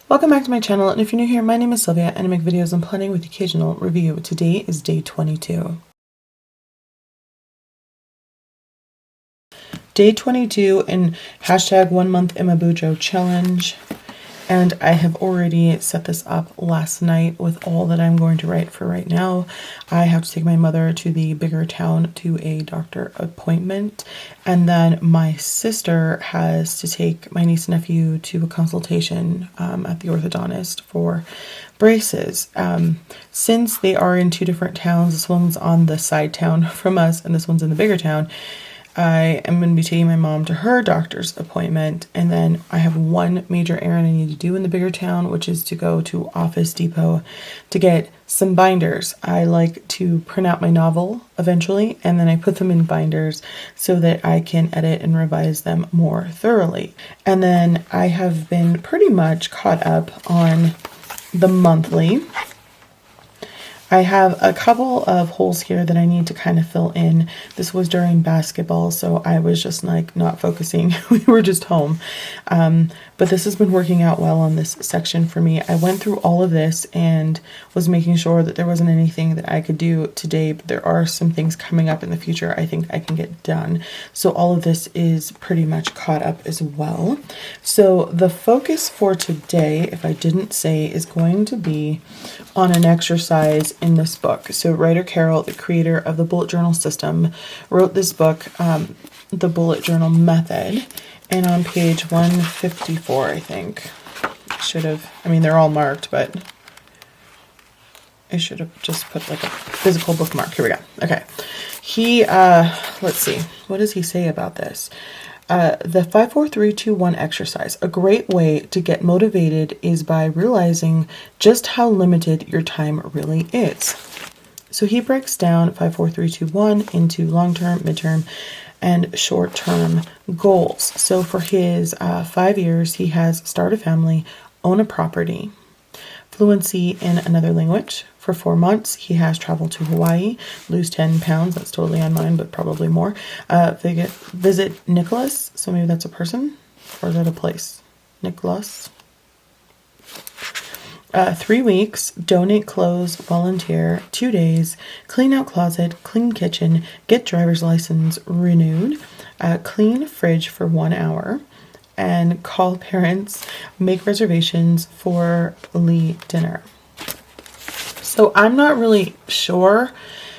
Welcome back to my channel, and if you're new here, my name is Sylvia and I make videos on planning with occasional review. Today is day 22. Day 22 in hashtag 1 month Imabujo challenge. And I have already set this up last night with all that I'm going to write for right now. I have to take my mother to the bigger town to a doctor appointment. And then my sister has to take my niece and nephew to a consultation at the orthodontist for braces. Since they are in two different towns, this one's on the side town from us and this one's in the bigger town, I am going to be taking my mom to her doctor's appointment, and then I have one major errand I need to do in the bigger town, which is to go to Office Depot to get some binders. I like to print out my novel eventually, and then I put them in binders so that I can edit and revise them more thoroughly. And then I have been pretty much caught up on the monthly. I have a couple of holes here that I need to kind of fill in. This was during basketball, so I was just like not focusing. We were just home. But this has been working out well on this section for me. I went through all of this and was making sure that there wasn't anything that I could do today, but there are some things coming up in the future I think I can get done. So all of this is pretty much caught up as well. So the focus for today, if I didn't say, is going to be on an exercise in this book. So writer Carol, the creator of the bullet journal system, wrote this book, The Bullet Journal Method, and on page 154, I think, they're all marked, but I should have just put like a physical bookmark. Here we go. Okay. Let's see. What does he say about this? The 5-4-3-2-1 exercise. A great way to get motivated is by realizing just how limited your time really is. So he breaks down 5-4-3-2-1 into long-term, midterm, and short-term goals. So for his 5 years, he has start a family, own a property, fluency in another language. For 4 months, he has traveled to Hawaii, lose 10 pounds. That's totally on mine, but probably more. Visit Nicholas. So maybe that's a person, or is that a place? Nicholas. 3 weeks, donate clothes, volunteer, 2 days, clean out closet, clean kitchen, get driver's license renewed, clean fridge for 1 hour, and call parents, make reservations for Lee dinner. So I'm not really sure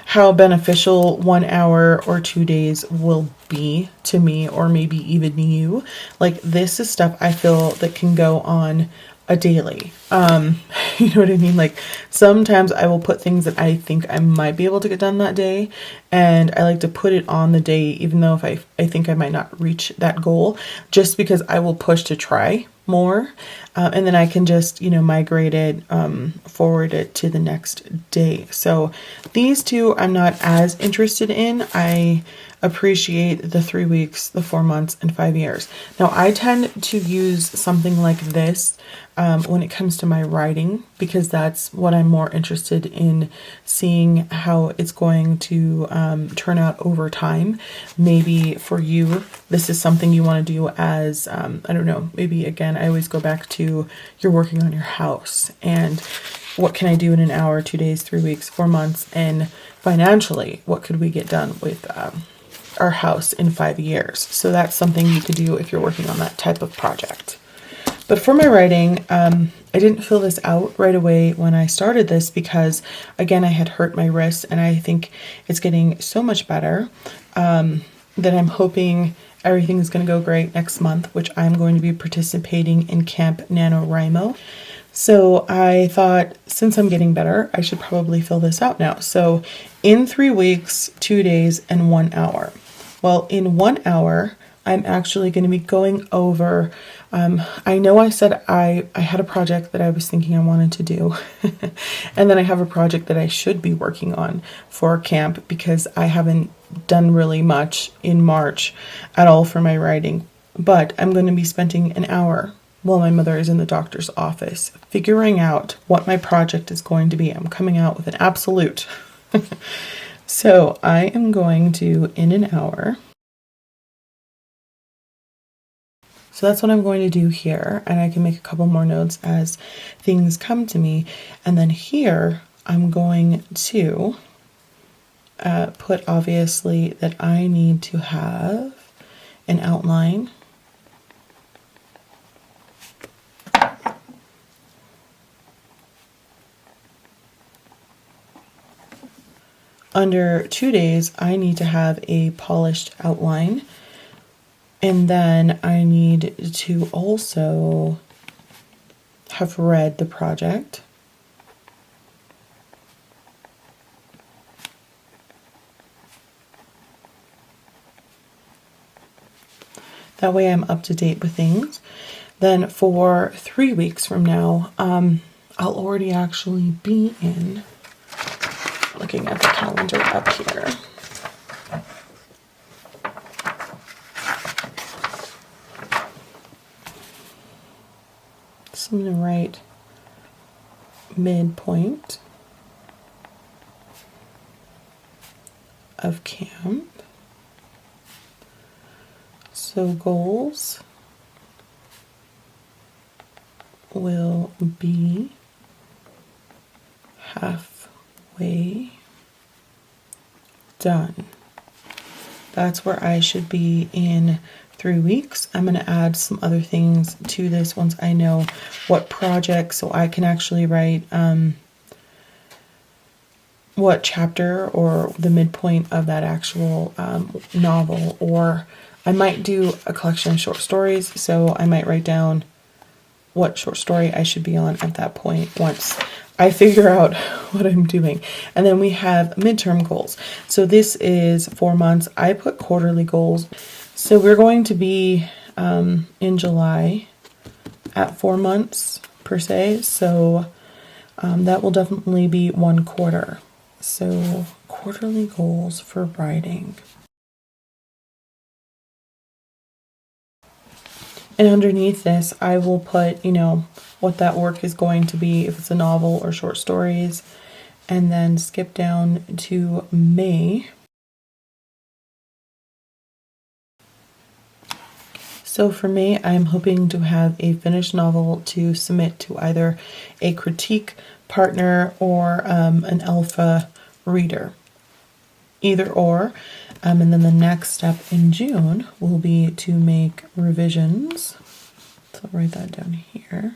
how beneficial 1 hour or 2 days will be to me, or maybe even you. Like, this is stuff I feel that can go on a daily. You know what I mean? Like, sometimes I will put things that I think I might be able to get done that day, and I like to put it on the day, even though if I think I might not reach that goal, just because I will push to try more, and then I can just, migrate it, forward it to the next day. So these two I'm not as interested in. I appreciate the 3 weeks, the 4 months, and 5 years. Now, I tend to use something like this when it comes to my writing, because that's what I'm more interested in seeing how it's going to turn out over time. Maybe for you, this is something you want to do as, I don't know, maybe again, I always go back to you're working on your house and what can I do in an hour, 2 days, 3 weeks, 4 months, and financially, what could we get done with our house in 5 years? So that's something you could do if you're working on that type of project. But for my writing, I didn't fill this out right away when I started this because, again, I had hurt my wrist, and I think it's getting so much better that I'm hoping everything is going to go great next month, which I'm going to be participating in Camp NaNoWriMo. So I thought, since I'm getting better, I should probably fill this out now. So in 3 weeks, 2 days, and 1 hour. Well, in 1 hour, I'm actually going to be going over, I know I said I had a project that I was thinking I wanted to do. And then I have a project that I should be working on for camp, because I haven't done really much in March at all for my writing. But I'm going to be spending an hour while my mother is in the doctor's office figuring out what my project is going to be. I'm coming out with an absolute. So I am going to, in an hour, So that's what I'm going to do here. And I can make a couple more notes as things come to me. And then here, I'm going to put obviously that I need to have an outline. Under 2 days, I need to have a polished outline. And then I need to also have read the project. That way I'm up to date with things. Then for 3 weeks from now, I'll already actually be in, looking at the calendar up here. So I'm going to write midpoint of camp. So goals will be halfway done. That's where I should be in 3 weeks. I'm going to add some other things to this once I know what projects, so I can actually write what chapter or the midpoint of that actual novel, or I might do a collection of short stories, so I might write down what short story I should be on at that point once I figure out what I'm doing. And then we have midterm goals. So this is 4 months. I put quarterly goals. So we're going to be in July at 4 months per se. So that will definitely be 1 quarter. So quarterly goals for writing. And underneath this, I will put, what that work is going to be, if it's a novel or short stories, and then skip down to May. So for May, I'm hoping to have a finished novel to submit to either a critique partner or an alpha reader. Either or. And then the next step in June will be to make revisions. So I'll write that down here.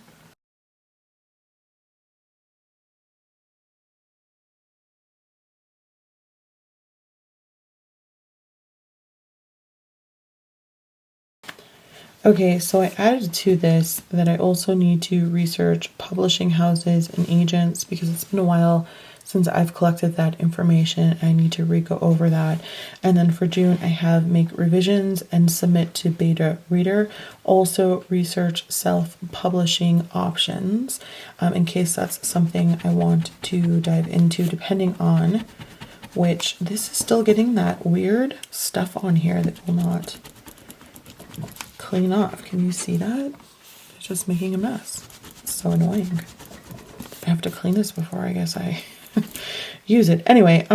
Okay, so I added to this that I also need to research publishing houses and agents because it's been a while since I've collected that information. I need to re-go over that. And then for June, I have make revisions and submit to beta reader. Also research self-publishing options in case that's something I want to dive into, depending on which. This is still getting that weird stuff on here that will not clean off. Can you see that? It's just making a mess. It's so annoying. I have to clean this before I guess I use it. Anyway,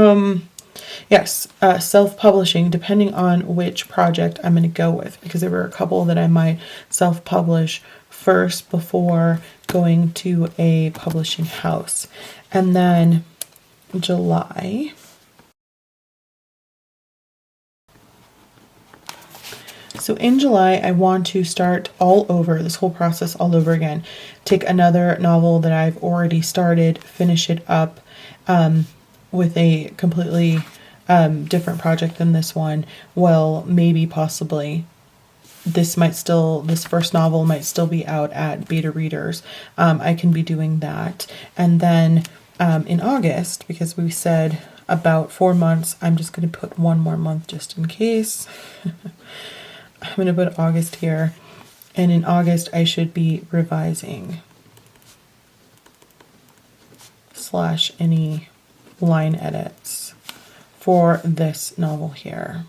yes, self-publishing, depending on which project I'm going to go with, because there were a couple that I might self-publish first before going to a publishing house. And then July. So in July, I want to start all over, this whole process all over again. Take another novel that I've already started, finish it up with a completely different project than this one. Well, maybe possibly this first novel might still be out at beta readers. I can be doing that. And then in August, because we said about 4 months, I'm just going to put 1 more month just in case. I'm going to put August here, and in August I should be revising / any line edits for this novel here.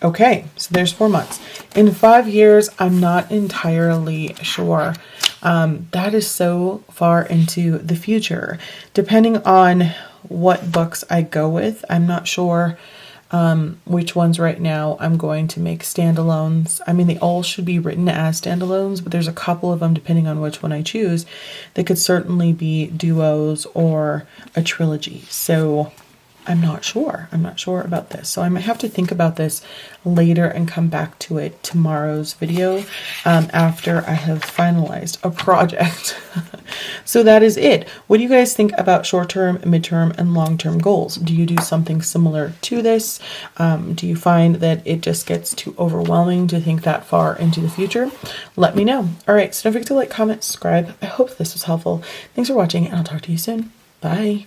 Okay, so there's 4 months. In 5 years, I'm not entirely sure. That is so far into the future. Depending on what books I go with, I'm not sure which ones right now I'm going to make standalones. I mean, they all should be written as standalones, but there's a couple of them, depending on which one I choose, that could certainly be duos or a trilogy. So I'm not sure. I'm not sure about this. So I might have to think about this later and come back to it tomorrow's video after I have finalized a project. So that is it. What do you guys think about short-term, midterm, and long-term goals? Do you do something similar to this? Do you find that it just gets too overwhelming to think that far into the future? Let me know. All right, so don't forget to like, comment, subscribe. I hope this was helpful. Thanks for watching, and I'll talk to you soon. Bye.